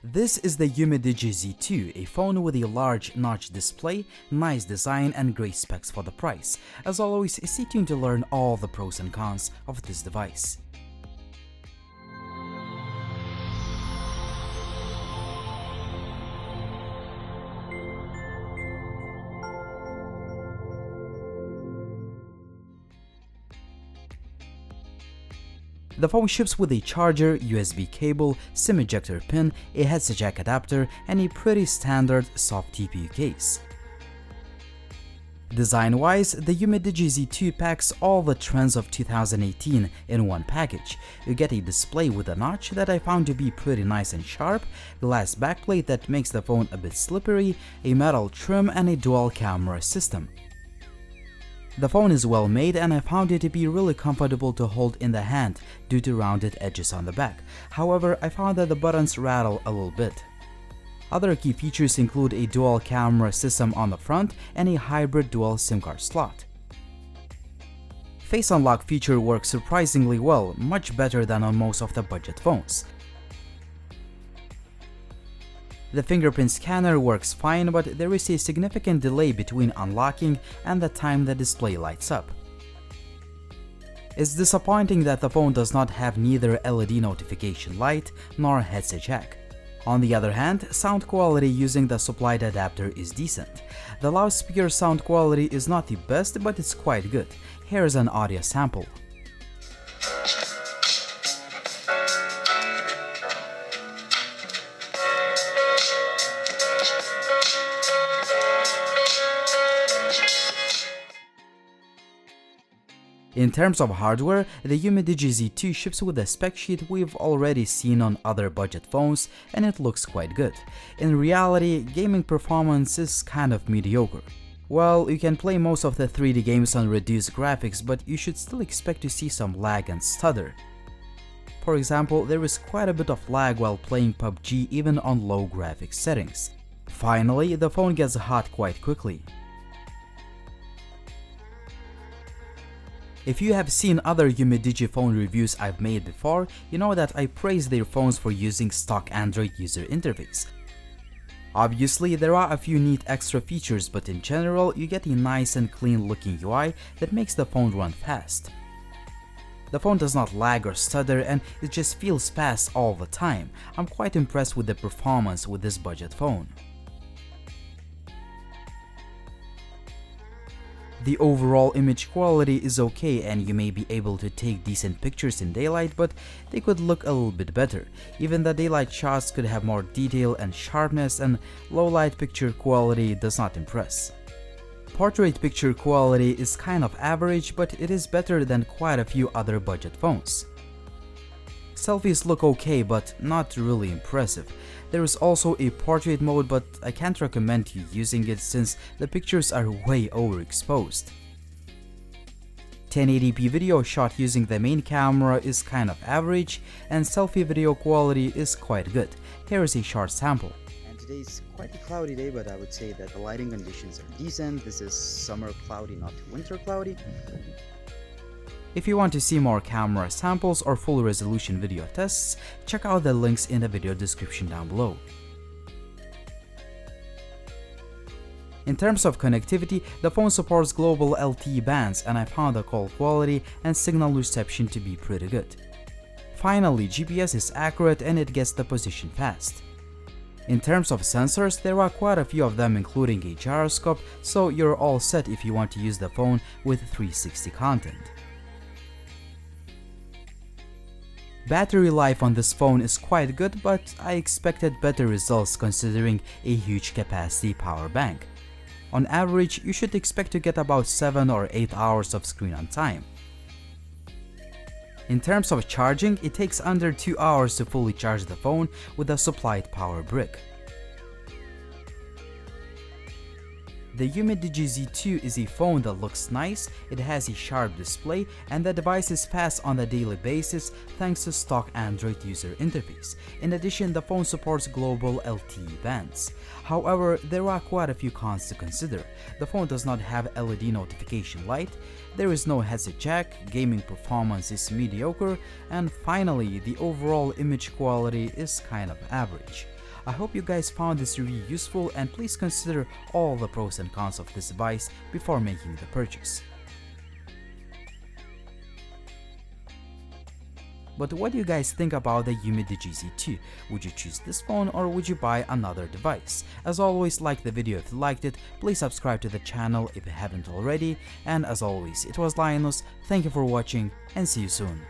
This is the Umidigi Z2, a phone with a large notch display, nice design and great specs for the price. As always, stay tuned to learn all the pros and cons of this device. The phone ships with a charger, USB cable, SIM ejector pin, a headset jack adapter, and a pretty standard soft TPU case. Design-wise, the Umidigi Z2 packs all the trends of 2018 in one package. You get a display with a notch that I found to be pretty nice and sharp, glass backplate that makes the phone a bit slippery, a metal trim, and a dual camera system. The phone is well made and I found it to be really comfortable to hold in the hand due to rounded edges on the back. However, I found that the buttons rattle a little bit. Other key features include a dual camera system on the front and a hybrid dual SIM card slot. Face unlock feature works surprisingly well, much better than on most of the budget phones. The fingerprint scanner works fine, but there is a significant delay between unlocking and the time the display lights up. It's disappointing that the phone does not have neither LED notification light nor headset jack. On the other hand, sound quality using the supplied adapter is decent. The loudspeaker sound quality is not the best, but it's quite good. Here is an audio sample. In terms of hardware, the Umidigi Z2 ships with a spec sheet we've already seen on other budget phones, and it looks quite good. In reality, gaming performance is kind of mediocre. Well, you can play most of the 3D games on reduced graphics, but you should still expect to see some lag and stutter. For example, there is quite a bit of lag while playing PUBG even on low graphics settings. Finally, the phone gets hot quite quickly. If you have seen other Umidigi phone reviews I've made before, you know that I praise their phones for using stock Android user interface. Obviously, there are a few neat extra features, but in general, you get a nice and clean looking UI that makes the phone run fast. The phone does not lag or stutter and it just feels fast all the time. I'm quite impressed with the performance with this budget phone. The overall image quality is okay and you may be able to take decent pictures in daylight, but they could look a little bit better. Even the daylight shots could have more detail and sharpness, and low light picture quality does not impress. Portrait picture quality is kind of average, but it is better than quite a few other budget phones. Selfies look okay, but not really impressive. There is also a portrait mode, but I can't recommend you using it since the pictures are way overexposed. 1080p video shot using the main camera is kind of average, and selfie video quality is quite good. Here is a short sample. And today's quite a cloudy day, but I would say that the lighting conditions are decent. This is summer cloudy, not winter cloudy. If you want to see more camera samples or full resolution video tests, check out the links in the video description down below. In terms of connectivity, the phone supports global LTE bands and I found the call quality and signal reception to be pretty good. Finally, GPS is accurate and it gets the position fast. In terms of sensors, there are quite a few of them including a gyroscope, so you're all set if you want to use the phone with 360 content. Battery life on this phone is quite good, but I expected better results considering a huge capacity power bank. On average, you should expect to get about 7 or 8 hours of screen on time. In terms of charging, it takes under 2 hours to fully charge the phone with a supplied power brick. The Umidigi Z2 is a phone that looks nice, it has a sharp display, and the device is fast on a daily basis thanks to stock Android user interface. In addition, the phone supports global LTE bands. However, there are quite a few cons to consider. The phone does not have LED notification light, there is no headset jack, gaming performance is mediocre, and finally, the overall image quality is kind of average. I hope you guys found this review useful, and please consider all the pros and cons of this device before making the purchase. But what do you guys think about the Umidigi Z2? Would you choose this phone or would you buy another device? As always, like the video if you liked it, please subscribe to the channel if you haven't already, and as always, it was Linus, thank you for watching and see you soon.